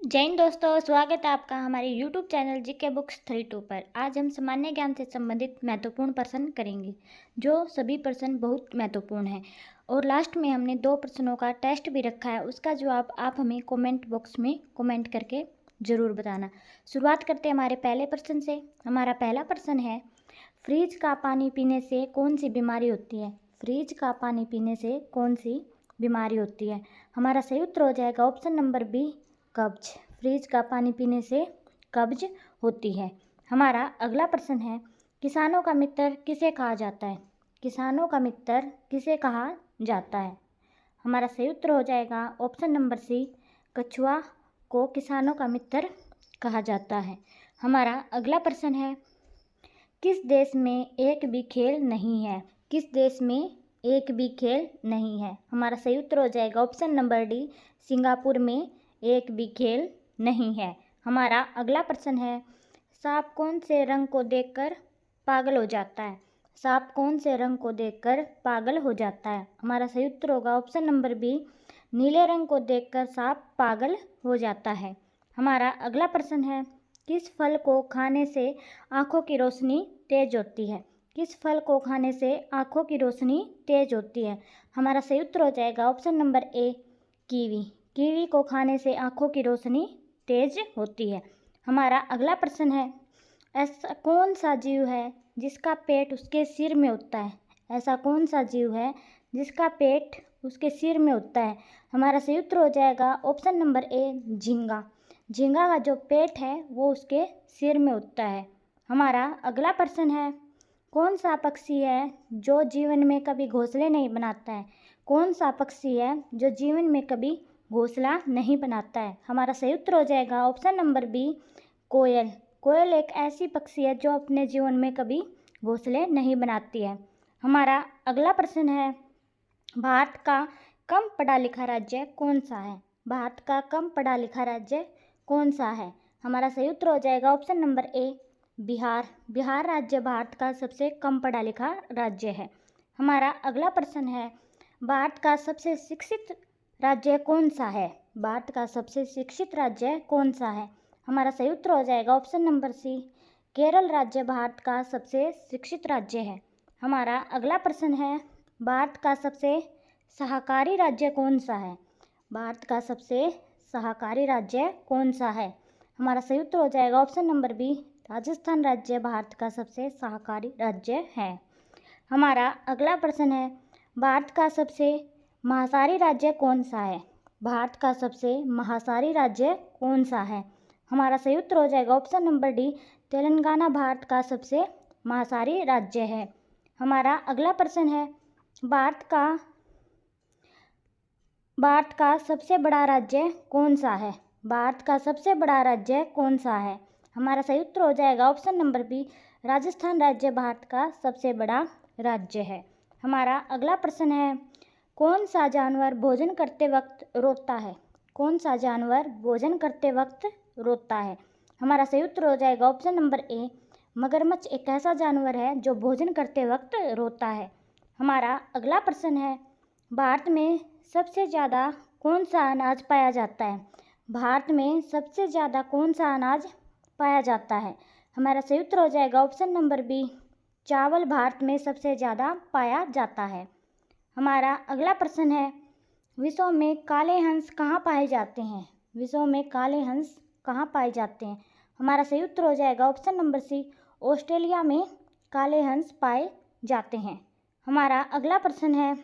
जय हिंद दोस्तों, स्वागत है आपका हमारे YouTube चैनल जीके बुक्स 32 पर। आज हम सामान्य ज्ञान से संबंधित महत्वपूर्ण प्रश्न करेंगे, जो सभी प्रश्न बहुत महत्वपूर्ण हैं। और लास्ट में हमने 2 प्रश्नों का टेस्ट भी रखा है, उसका जवाब आप हमें कमेंट बॉक्स में कमेंट करके ज़रूर बताना। शुरुआत करते हैं हमारे पहले प्रश्न से। हमारा पहला प्रश्न है, फ्रिज का पानी पीने से कौन सी बीमारी होती है? फ्रिज का पानी पीने से कौन सी बीमारी होती है? हमारा सही उत्तर हो जाएगा ऑप्शन नंबर बी, कब्ज। फ्रिज का पानी पीने से कब्ज होती है। हमारा अगला प्रश्न है, किसानों का मित्र किसे कहा जाता है? किसानों का मित्र किसे कहा जाता है? हमारा सही उत्तर हो जाएगा ऑप्शन नंबर सी, कछुआ को किसानों का मित्र कहा जाता है। हमारा अगला प्रश्न है, किस देश में एक भी खेल नहीं है? किस देश में एक भी खेल नहीं है? हमारा सही उत्तर हो जाएगा ऑप्शन नंबर डी, सिंगापुर में एक भी खेल नहीं है। हमारा अगला प्रश्न है, सांप कौन से रंग को देखकर पागल हो जाता है? सांप कौन से रंग को देखकर पागल हो जाता है? हमारा सही उत्तर होगा ऑप्शन नंबर बी, नीले रंग को देखकर सांप पागल हो जाता है। हमारा अगला प्रश्न है, किस फल को खाने से आँखों की रोशनी तेज होती है? किस फल को खाने से आँखों की रोशनी तेज होती है? हमारा सही उत्तर हो जाएगा option number A, kiwi. Kiwi को खाने से आँखों की रोशनी तेज होती है। हमारा अगला प्रश्न है, ऐसा कौन सा जीव है जिसका पेट उसके सिर में होता है? ऐसा कौन सा जीव है जिसका पेट उसके सिर में होता है? हमारा सही उत्तर हो जाएगा ऑप्शन नंबर ए, झींगा। झींगा का जो पेट है वो उसके सिर में होता है। हमारा अगला प्रश्न है, कौन सा पक्षी है जो जीवन में कभी घोंसले नहीं बनाता है? कौन सा पक्षी है जो जीवन में कभी घोंसला नहीं बनाता है? हमारा सही उत्तर हो जाएगा ऑप्शन नंबर बी, कोयल। कोयल एक ऐसी पक्षी है जो अपने जीवन में कभी घोंसले नहीं बनाती है। हमारा अगला प्रश्न है, भारत का कम पढ़ा लिखा राज्य कौन सा है? भारत का कम पढ़ा लिखा राज्य कौन सा है? हमारा सही उत्तर हो जाएगा option number A, Bihar. Bihar राज्य भारत का सबसे कम पढ़ा लिखा राज्य है। हमारा अगला प्रश्न है, भारत का सबसे शिक्षित राज्य कौन सा है? भारत का सबसे शिक्षित राज्य कौन सा है? हमारा सही उत्तर हो जाएगा ऑप्शन नंबर सी, केरल राज्य भारत का सबसे शिक्षित राज्य है। हमारा अगला प्रश्न है, भारत का सबसे सहकारी राज्य कौन सा है? भारत का सबसे सहकारी राज्य कौन सा है? हमारा सही उत्तर हो जाएगा ऑप्शन नंबर बी, राजस्थान राज्य भारत का सबसे सहकारी राज्य है। हमारा अगला प्रश्न है, भारत का सबसे महासारी राज्य कौन सा है? भारत का सबसे महासारी राज्य कौन सा है? हमारा सही उत्तर हो जाएगा option number D, Telangana Bharat का सबसे महासारी राज्य है। हमारा अगला प्रश्न है, भारत का सबसे बड़ा राज्य कौन सा है? भारत का सबसे बड़ा राज्य कौन सा है? हमारा सही उत्तर हो जाएगा ऑप्शन नंबर बी, राजस्थान राज्य भारत का सबसे बड़ा राज्य है। हमारा अगला प्रश्न है, कौन सा जानवर भोजन करते वक्त रोता है? कौन सा जानवर भोजन करते वक्त रोता है? हमारा सही उत्तर हो जाएगा ऑप्शन नंबर ए, मगरमच्छ एक ऐसा जानवर है जो भोजन करते वक्त रोता है। हमारा अगला प्रश्न है, भारत में सबसे ज़्यादा कौन सा अनाज पाया जाता है? भारत में सबसे ज़्यादा कौन सा अनाज पाया जाता है? हमारा सही उत्तर हो जाएगा ऑप्शन नंबर बी, चावल भारत में सबसे ज़्यादा पाया जाता है। हमारा अगला प्रश्न है, विश्व में काले हंस कहाँ पाए जाते हैं? विश्व में काले हंस कहाँ पाए जाते हैं? हमारा सही उत्तर हो जाएगा ऑप्शन नंबर सी, ऑस्ट्रेलिया में काले हंस पाए जाते हैं। हमारा अगला प्रश्न है,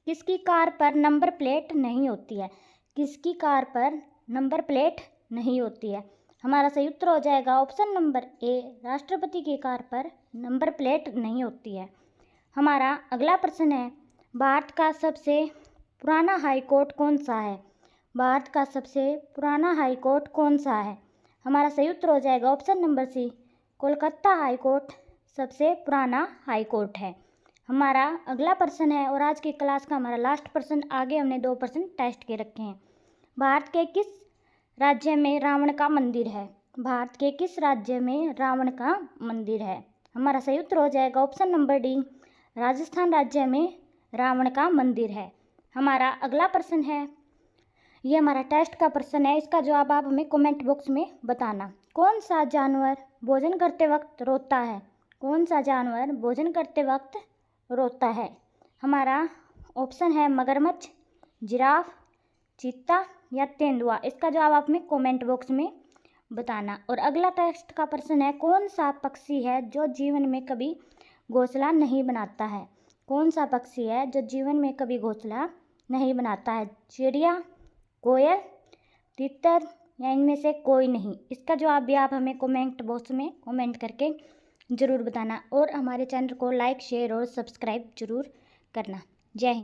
किसकी कार पर नंबर प्लेट नहीं होती है? किसकी कार पर नंबर प्लेट नहीं होती है? हमारा सही उत्तर हो जाएगा ऑप्शन नंबर ए, राष्ट्रपति की कार पर नंबर प्लेट नहीं होती है। हमारा अगला प्रश्न है, भारत का सबसे पुराना हाई कोर्ट कौन सा है? भारत का सबसे पुराना हाई कोर्ट कौन सा है? हमारा सही उत्तर हो जाएगा option number C, Kolkata high court सबसे पुराना हाई कोर्ट है। हमारा अगला प्रश्न है, और आज की क्लास का हमारा लास्ट प्रश्न, आगे हमने 2 प्रश्न टेस्ट के रखे हैं। भारत के किस राज्य में रावण का मंदिर है? भारत के किस राज्य में रावण का मंदिर है? हमारा सही उत्तर हो जाएगा ऑप्शन नंबर डी, राजस्थान राज्य में रावण का मंदिर है। हमारा अगला प्रश्न है, ये हमारा टेस्ट का प्रश्न है, इसका जवाब आप हमें कमेंट बॉक्स में बताना। कौन सा जानवर भोजन करते वक्त रोता है? कौन सा जानवर भोजन करते वक्त रोता है? हमारा ऑप्शन है मगरमच्छ, जिराफ, चीता या तेंदुआ। इसका जवाब आप हमें कमेंट बॉक्स में बताना। और अगला टेस्ट का प्रश्न है, कौन सा पक्षी है जो जीवन में कभी घोंसला नहीं बनाता है? कौन सा पक्षी है जो जीवन में कभी घोंसला नहीं बनाता है? चिड़िया, कोयल, तितर या इनमें से कोई नहीं? इसका जवाब भी आप हमें कमेंट बॉक्स में कमेंट करके ज़रूर बताना। और हमारे चैनल को लाइक, शेयर और सब्सक्राइब ज़रूर करना। जय हिंद।